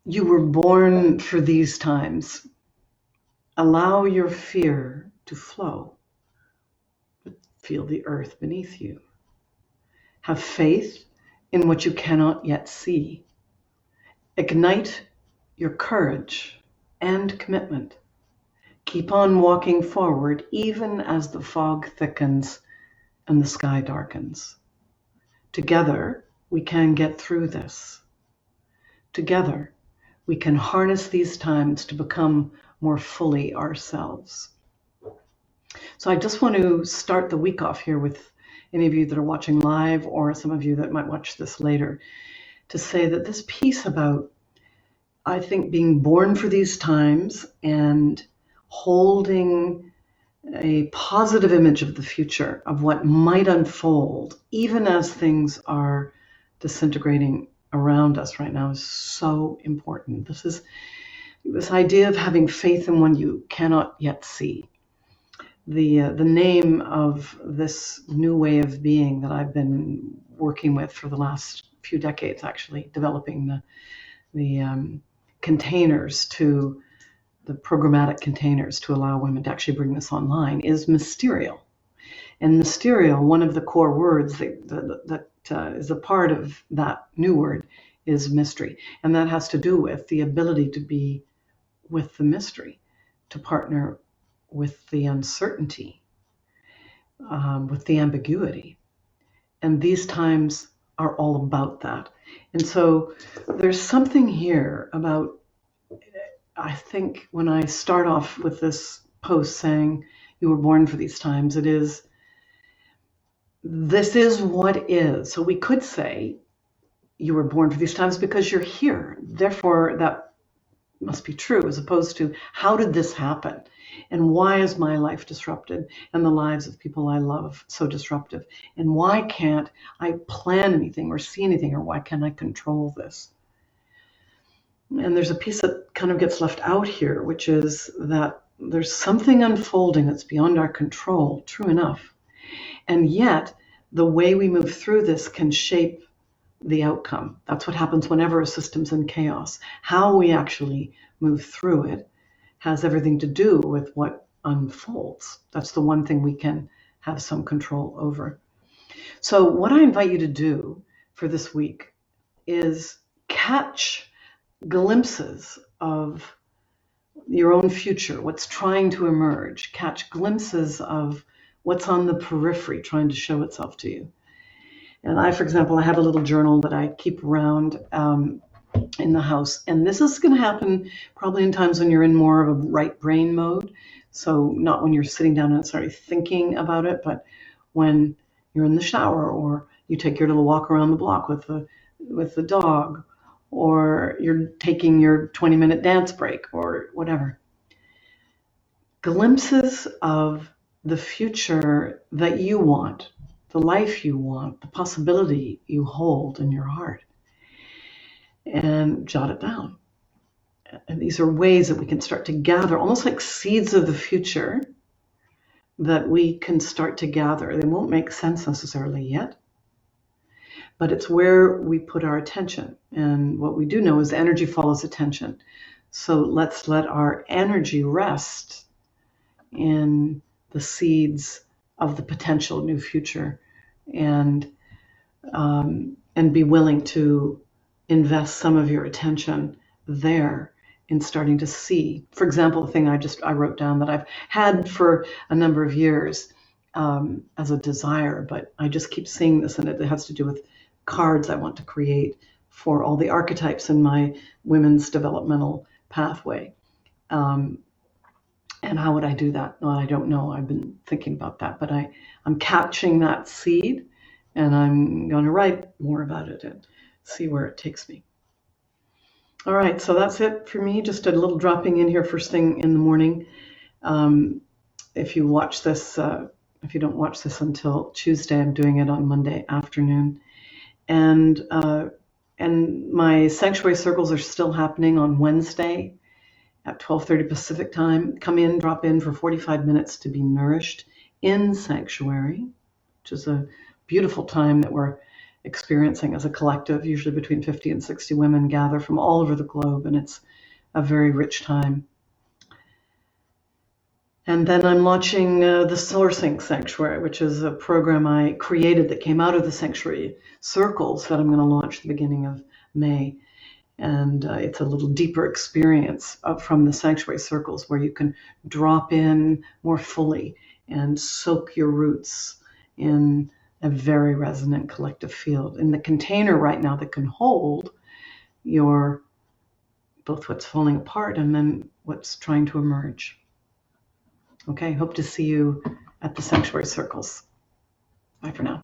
You were born for these times. Allow your fear to flow. Feel the earth beneath you. Have faith in what you cannot yet see. Ignite your courage and commitment. Keep on walking forward even as the fog thickens and the sky darkens. Together, we can get through this. Together, we can harness these times to become more fully ourselves. So I just want to start the week off here with any of you that are watching live or some of you that might watch this later to say that this piece about, I think, being born for these times and holding a positive image of the future, of what might unfold, even as things are disintegrating around us right now, is so important. This idea of having faith in what you cannot yet see. The name of this new way of being that I've been working with for the last few decades, actually, developing the containers to the programmatic containers to allow women to actually bring this online, is Mysterial. And Mysterial, one of the core words that is a part of that new word is mystery. And that has to do with the ability to be with the mystery, to partner with the uncertainty, with the ambiguity. And these times are all about that. And so there's something here about, I think, when I start off with this post saying you were born for these times, this is what is. So we could say you were born for these times because you're here. Therefore, that must be true, as opposed to how did this happen? And why is my life disrupted and the lives of people I love so disruptive? And why can't I plan anything or see anything, or why can't I control this? And there's a piece that kind of gets left out here, which is that there's something unfolding that's beyond our control, true enough. And yet, the way we move through this can shape the outcome. That's what happens whenever a system's in chaos. How we actually move through it has everything to do with what unfolds. That's the one thing we can have some control over. So what I invite you to do for this week is catch glimpses of your own future, what's trying to emerge, catch glimpses of what's on the periphery trying to show itself to you. And I, for example, I have a little journal that I keep around in the house. And this is going to happen probably in times when you're in more of a right brain mode. So not when you're sitting down and starting thinking about it, but when you're in the shower, or you take your little walk around the block with the dog, or you're taking your 20-minute dance break, or whatever. Glimpses of the future that you want, the life you want, the possibility you hold in your heart, and jot it down. And these are ways that we can start to gather, almost like seeds of the future that we can start to gather. They won't make sense necessarily yet, but it's where we put our attention. And what we do know is energy follows attention. So let's let our energy rest in the seeds of the potential new future, and be willing to invest some of your attention there in starting to see. For example, the thing I wrote down that I've had for a number of years as a desire, but I just keep seeing this, and it has to do with cards I want to create for all the archetypes in my women's developmental pathway. And how would I do that? Well, I don't know. I've been thinking about that, but I'm catching that seed, and I'm going to write more about it and see where it takes me. All right, so that's it for me. Just a little dropping in here first thing in the morning. If you watch this, if you don't watch this until Tuesday, I'm doing it on Monday afternoon, and my sanctuary circles are still happening on Wednesday at 12:30 Pacific time. Come in, drop in for 45 minutes to be nourished in sanctuary, which is a beautiful time that we're experiencing as a collective. Usually between 50 and 60 women gather from all over the globe, and it's a very rich time. And then I'm launching the Sourcing Sanctuary, which is a program I created that came out of the Sanctuary Circles that I'm going to launch the beginning of May. And it's a little deeper experience from the Sanctuary Circles where you can drop in more fully and soak your roots in a very resonant collective field. In the container right now that can hold your both what's falling apart and then what's trying to emerge. Okay, hope to see you at the Sanctuary Circles. Bye for now.